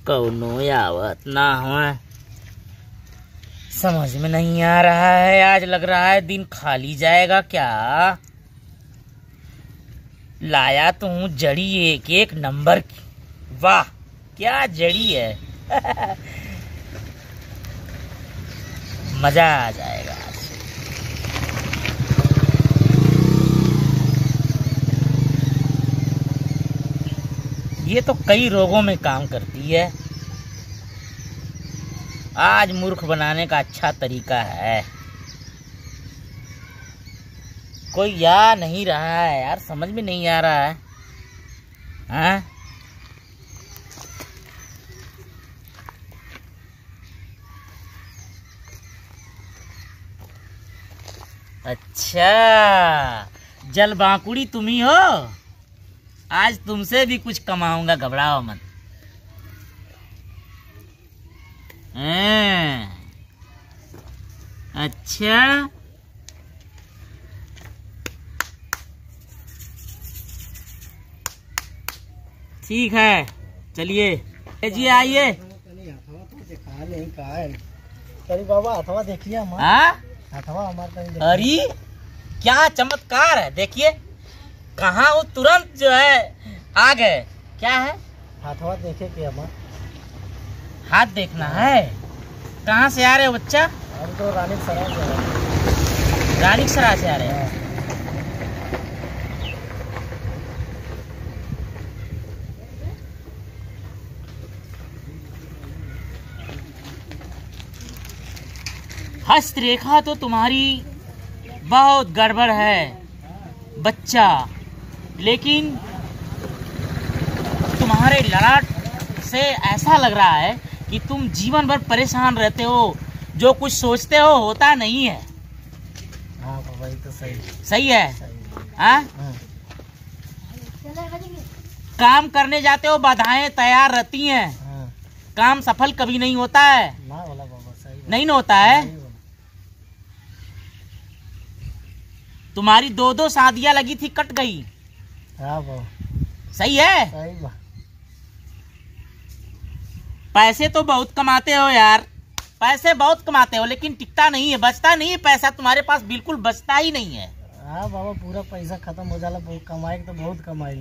कौनो आवत ना हुआ, समझ में नहीं आ रहा है। आज लग रहा है दिन खाली जाएगा क्या। लाया तो हूँ जड़ी एक एक नंबर की, वाह क्या जड़ी है। मजा आ जाएगा आज। ये तो कई रोगों में काम करती है। आज मूर्ख बनाने का अच्छा तरीका है। कोई या नहीं रहा है यार, समझ में नहीं आ रहा है। हाँ अच्छा, जल बांकुड़ी तुम ही हो। आज तुमसे भी कुछ कमाऊंगा, घबराओ मत। अच्छा ठीक है, चलिए जी आइए। बाबा अथवा देखिए हमारा। अरे क्या चमत्कार है, देखिए कहाँ वो तुरंत जो है आ गए। क्या है? हाथवा देखे कि हमारा हाथ देखना है। कहाँ से आ रहे हो बच्चा? हम तो रानी सराय से आ रहे हैं। रानी सराय से आ रहे हैं। हस्तरेखा तो तुम्हारी बहुत गड़बड़ है बच्चा, लेकिन तुम्हारे ललाट से ऐसा लग रहा है कि तुम जीवन भर परेशान रहते हो। जो कुछ सोचते हो होता नहीं है। हाँ बाबा ये तो सही है। हाँ काम करने जाते हो, बाधाएं तैयार रहती हैं। काम सफल कभी नहीं होता है। ना बोला बाबा, सही नहीं ना होता है। तुम्हारी दो दो शादियां लगी थी, कट गई। हाँ बाबा सही है। सही बात। पैसे तो बहुत कमाते हो यार, पैसे बहुत कमाते हो, लेकिन टिकता नहीं है, बचता नहीं है पैसा। तुम्हारे पास बिल्कुल बचता ही नहीं है। हाँ बाबा पूरा पैसा खत्म हो जाला। कमाई तो बहुत कमाई,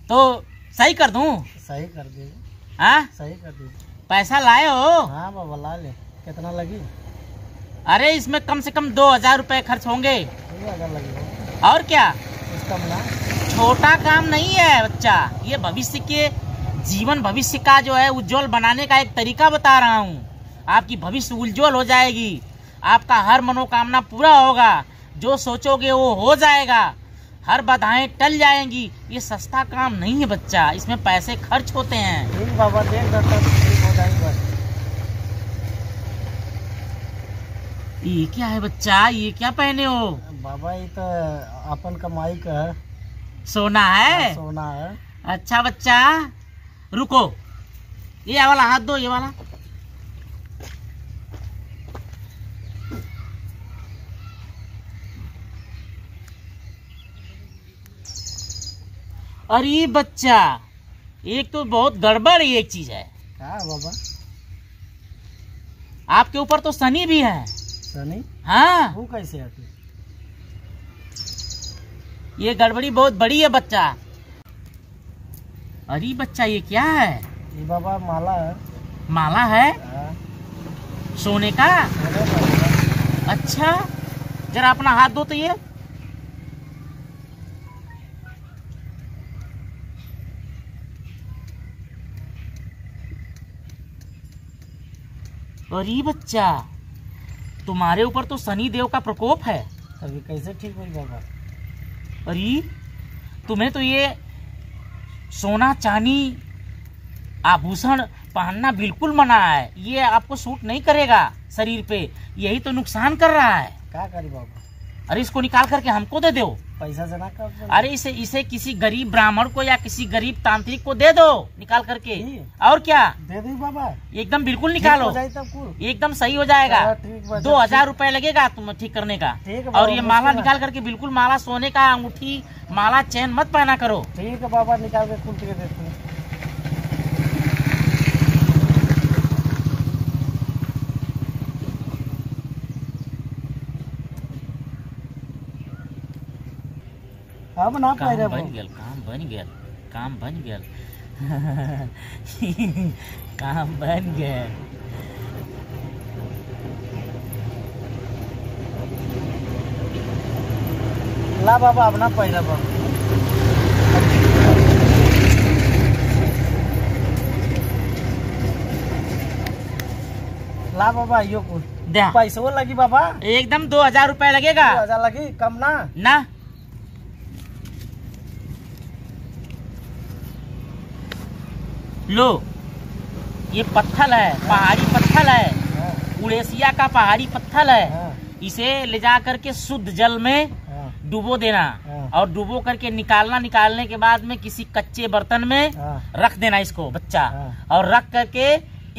तो सही कर दूं? सही कर दे। हाँ सही कर दीजिए। पैसा लाए हो? हाँ बाबा ला ले। कितना लगी? अरे इसमें कम से कम 2000 रुपए खर्च होंगे। 2000 लगेगा। और क्या, इसका ना छोटा काम नहीं है बच्चा। ये भविष्य के जीवन भविष्य का जो है उज्जवल बनाने का एक तरीका बता रहा हूँ। आपकी भविष्य उज्जवल हो जाएगी, आपका हर मनोकामना पूरा होगा, जो सोचोगे वो हो जाएगा, हर बाधाएं टल जाएंगी। ये सस्ता काम नहीं है बच्चा, इसमें पैसे खर्च होते हैं। ठीक बाबा, देख दो ठीक हो जाएगा। ये क्या है बच्चा, ये क्या पहने हो? बाबा ये तो अपन कमाई का है। सोना है? सोना है। अच्छा बच्चा रुको, ये वाला हाथ दो, ये वाला। अरे बच्चा, एक तो बहुत गड़बड़ एक चीज है। क्या बाबा? आपके ऊपर तो शनि भी है। शनि? हाँ। वो कैसे आती? ये गड़बड़ी बहुत बड़ी है बच्चा। अरे बच्चा ये क्या है? ये बाबा माला है। माला है? सोने का? अच्छा जरा अपना हाथ दो तो। ये अरे बच्चा, तुम्हारे ऊपर तो शनि देव का प्रकोप है। अभी कैसे ठीक हुई बाबा? अरे तुम्हें तो ये सोना चांदी आभूषण पहनना बिल्कुल मना है। ये आपको सूट नहीं करेगा शरीर पे, यही तो नुकसान कर रहा है। क्या करी बाबा? अरे इसको निकाल करके हमको दे दो। पैसा से ना कर। अरे इसे किसी गरीब ब्राह्मण को या किसी गरीब तांत्रिक को दे दो निकाल करके। और क्या दे दो बाबा? एकदम बिल्कुल निकालो, एकदम सही हो जाएगा। 2000 रुपए लगेगा तुम ठीक करने का। और ये माला निकाल करके, बिल्कुल माला सोने का, अंगूठी माला चैन मत पहना करो। ठीक है बाबा, निकाल के खुल के देते हैं। अब ना काम पैरे बन गेल, काम बन गेल, काम बन गेल। काम बन गेल। ला बाबा अब ना पैरे बा। ला बाबा यो दे पैसा वो लगी बाबा। एकदम 2000 रुपए लगेगा 2000 लगी कम ना। ना। लो ये पत्थर है, पहाड़ी पत्थर है, हाँ, उड़ेसिया का पहाड़ी पत्थर है। हाँ, इसे ले जा करके शुद्ध जल में हाँ, डुबो देना हाँ। और डुबो करके निकालना। निकालने के बाद में किसी कच्चे बर्तन में हाँ, रख देना इसको बच्चा, हाँ। और रख करके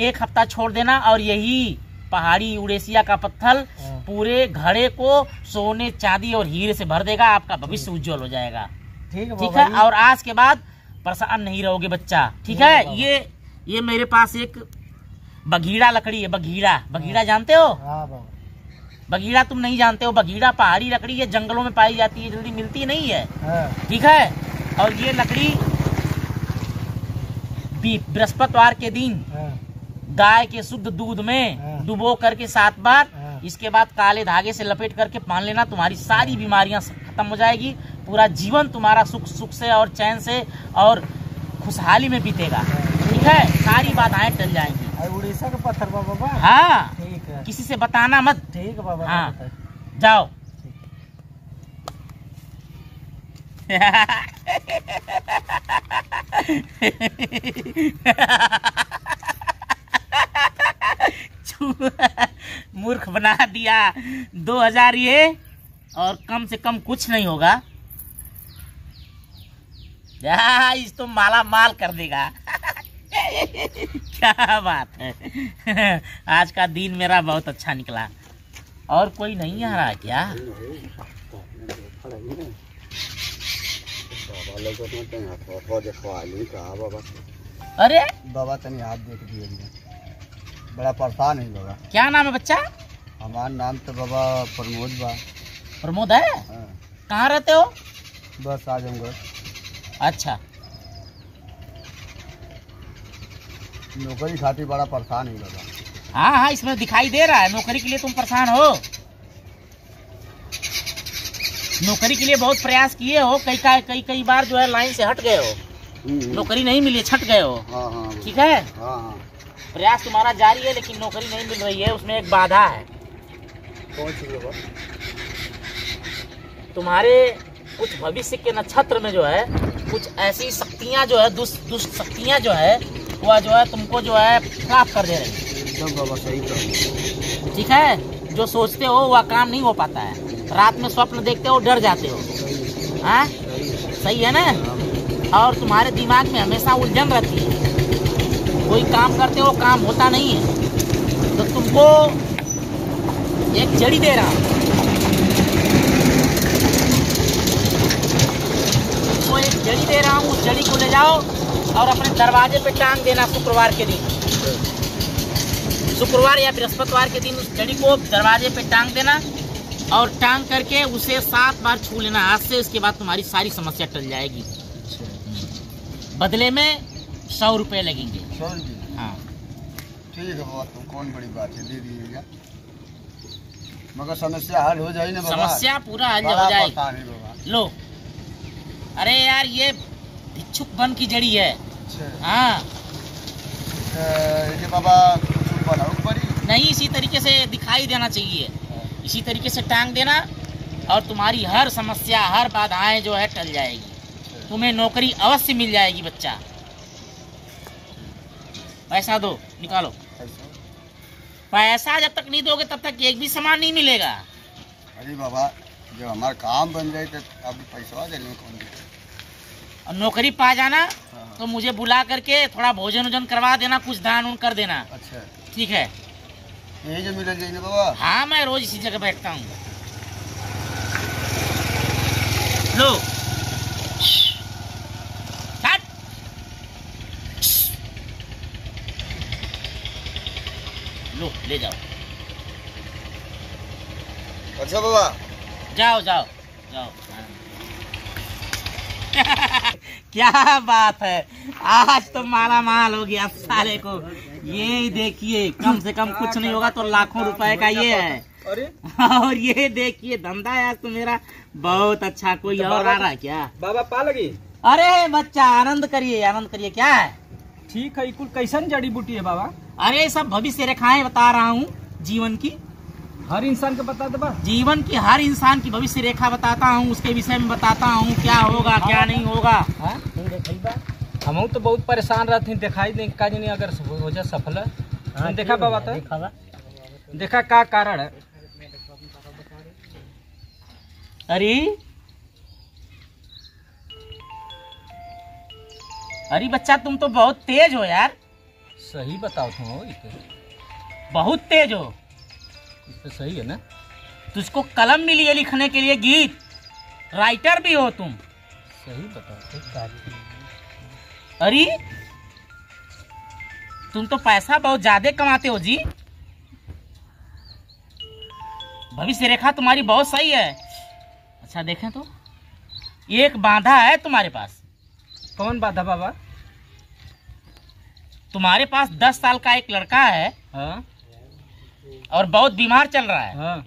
1 हफ्ता छोड़ देना। और यही पहाड़ी उड़ेसिया का पत्थर हाँ। पूरे घड़े को सोने चांदी और हीरे से भर देगा। आपका भविष्य उज्जवल हो जाएगा। ठीक है ठीक बाबा है, जी। और आज के बाद परेशान नहीं रहोगे बच्चा। ठीक ठीक है है। बाबा। ये मेरे पास एक बघीड़ा लकड़ी है। बघीड़ा जानते हो? हाँ बाबा। बघीड़ा तुम नहीं जानते हो। बघीड़ा पहाड़ी लकड़ी है, जंगलों में पाई जाती है, जल्दी मिलती नहीं है। हाँ, ठीक है। और ये लकड़ी बृहस्पतिवार के दिन हाँ, गाय के शुद्ध दूध में हाँ। डुबो करके 7 बार, हाँ। इसके बाद काले धागे से लपेट करके बांध लेना। तुम्हारी सारी बीमारियां खत्म हो जाएगी। पूरा जीवन तुम्हारा सुख से और चैन से और खुशहाली में बीतेगा। ठीक है, सारी बाधाएं टल जाएंगी। उड़ीसा का पत्थर बाबा। हाँ, ठीक है, किसी से बताना मत। ठीक है बाबा। हाँ। बताइए। जाओ। मूर्ख बना दिया। 2000 ये, और कम से कम कुछ नहीं होगा। इस तो माला माल कर देगा। क्या बात है। आज का दिन मेरा बहुत अच्छा निकला। और कोई नहीं आ रहा क्या? अरे बाबा तनी हाथ देख दिए, बड़ा परेशान है बाबा। क्या नाम है बच्चा? हमारा नाम तो बाबा प्रमोद बा। प्रमोद है? हाँ, कहाँ रहते हो? बस आजमगढ़। अच्छा, नौकरी खातिर बड़ा परेशान है बाबा। हाँ हाँ, इसमें दिखाई दे रहा है। नौकरी के लिए तुम परेशान हो। नौकरी के लिए बहुत प्रयास किए हो। कई बार जो है लाइन से हट गए हो। नौकरी नहीं मिली, छट गए हो। हाँ, हाँ, ठीक है, हाँ, हाँ। प्रयास तुम्हारा जारी है, लेकिन नौकरी नहीं मिल रही है। उसमें एक बाधा है। कौन सी बाबा? तुम्हारे कुछ भविष्य के नक्षत्र में जो है कुछ ऐसी शक्तियां जो है, दुष्ट शक्तियां जो है, वह जो है तुमको जो है खराब कर दे रही है। एकदम बाबा सही कहा। ठीक है, जो सोचते हो वह काम नहीं हो पाता है। रात में स्वप्न देखते हो, डर जाते हो। हाँ, सही है ना? और तुम्हारे दिमाग में हमेशा उलझन रहती है। कोई काम करते हो, काम होता नहीं है। तो तुमको एक जड़ी दे रहा हूँ। तुमको एक जड़ी दे रहा हूँ। उस जड़ी को ले जाओ और अपने दरवाजे पे टांग देना। शुक्रवार के दिन, शुक्रवार या बृहस्पतिवार के दिन उस जड़ी को दरवाजे पे टांग देना, और टांग करके उसे 7 बार छू लेना हाथ से। उसके बाद तुम्हारी सारी समस्या टल जाएगी। बदले में 100 रुपए लगेंगे। 100 रुपये? हाँ, ठीक है बाबा, तो कौन बड़ी बात है, दे दीजिएगा। मगर समस्या हल हो जाए ना बाबा। समस्या पूरा हल बड़ा हो जाएगी। परेशान है बाबा। लो, अरे यार, ये भिक्षुक वन की जड़ी है। अच्छा, हाँ, ये बाबा कुछ बनाओ पड़ी। नहीं, इसी तरीके से दिखाई देना चाहिए। इसी तरीके से टांग देना, और तुम्हारी हर समस्या, हर बाधाएं जो है टल जाएगी। तुम्हें नौकरी अवश्य मिल जाएगी बच्चा। पैसा दो, निकालो। पैसा जब तक नहीं दोगे तब तक एक भी सामान नहीं मिलेगा। अरे बाबा, जब हमारा काम बन जाए तो अभी पैसा देने कौन देगा? और नौकरी पा जाना हाँ। तो मुझे बुला करके थोड़ा भोजन वोजन करवा देना, कुछ दान उन कर देना। अच्छा, ठीक है? यही जो मिल जाए ना बाबा। हाँ, मैं रोज इसी जगह बैठता हूँ। लो, हट। लो, ले जाओ। अच्छा बाबा, जाओ जाओ जाओ। हाँ। क्या बात है, आज तो माला माल हो गया साले को। ये देखिए, कम से कम कुछ नहीं होगा तो लाखों रुपए का ये है। अरे और ये देखिए धंधा यार तो मेरा बहुत अच्छा। कोई तो और आ रहा है क्या? बाबा पा लगी। अरे बच्चा आनंद करिए, आनंद करिए। क्या है? ठीक है, कुल कैसन जड़ी बूटी है बाबा? अरे सब भविष्य रेखाएं बता रहा हूँ, जीवन की। हर इंसान को बता दे। जीवन की हर इंसान की भविष्य रेखा बताता हूँ, उसके विषय में बताता हूँ क्या होगा क्या नहीं होगा। हम तो बहुत परेशान रहते हैं, दिखाई नहीं का नहीं अगर हो जाए सफल। देखा बाबा तो देखा का कारण है। अरे बच्चा तुम तो बहुत तेज हो यार। सही बताओ तुम हो, बहुत तेज हो। तो सही है ना। तुझको कलम मिली है लिखने के लिए, गीत राइटर भी हो तुम। सही बताओ। अरे तुम तो पैसा बहुत ज्यादा कमाते हो जी। भविष्य रेखा तुम्हारी बहुत सही है। अच्छा देखें तो एक बाधा है तुम्हारे पास। कौन बाधा बाबा? तुम्हारे पास 10 साल का एक लड़का है। हाँ? और बहुत बीमार चल रहा है। हाँ?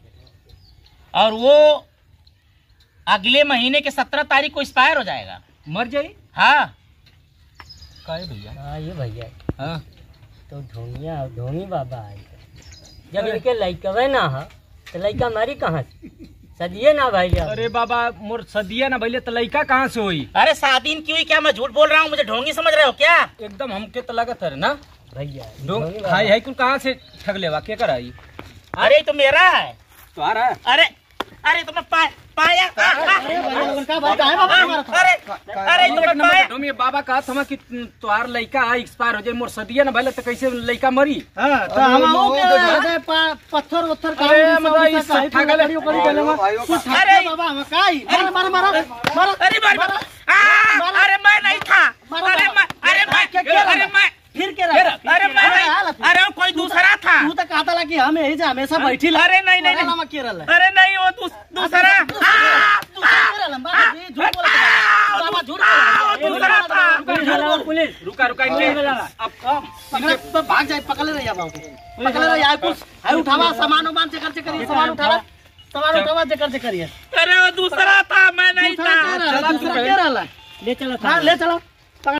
और वो अगले महीने के 17 तारीख को एक्सपायर हो जाएगा। मर जाए? हाँ। काहे भैया? हाँ ये भैया। हाँ? तो धोनी बाबा आए जब इनके लड़का ना है तो लड़का मारी कहाँ से? सदिये ना भाई। अरे बाबा मोर सदिया ना भैया, तो लड़का कहाँ से हुई? अरे शादी की हुई क्या? मैं झूठ बोल रहा हूँ? मुझे ढोंगी समझ रहे हो क्या? एकदम हमके तो लगत है ना भैया। हाई हाई कुल कहाँ से ठग लेवा के कराई? अरे तो मेरा है। तो आ रहा है। अरे अरे तुम्हें पाया। अरे तुम्हें पाया। तुम ये बाबा कहा था कि तुम्हार लड़का एक्सपायर हो जाए, मोर सदिया ना भले तो कैसे लड़का मरी? पत्थर उत्थर अरे मैं नहीं था। अरे कोई दूसरा था। तू तो कहता ला कि हम यही से हमेशा बैठी। अरे नहीं अरे नहीं वो दूसरा पुलिस रुका अब भाग जाए। पकड़ ले रही पकड़ ले रही। उठावा सामान उमान से करिए। सामान उठावा से करिए। अरे वो दूसरा था, मैं नहीं था। ले चलो।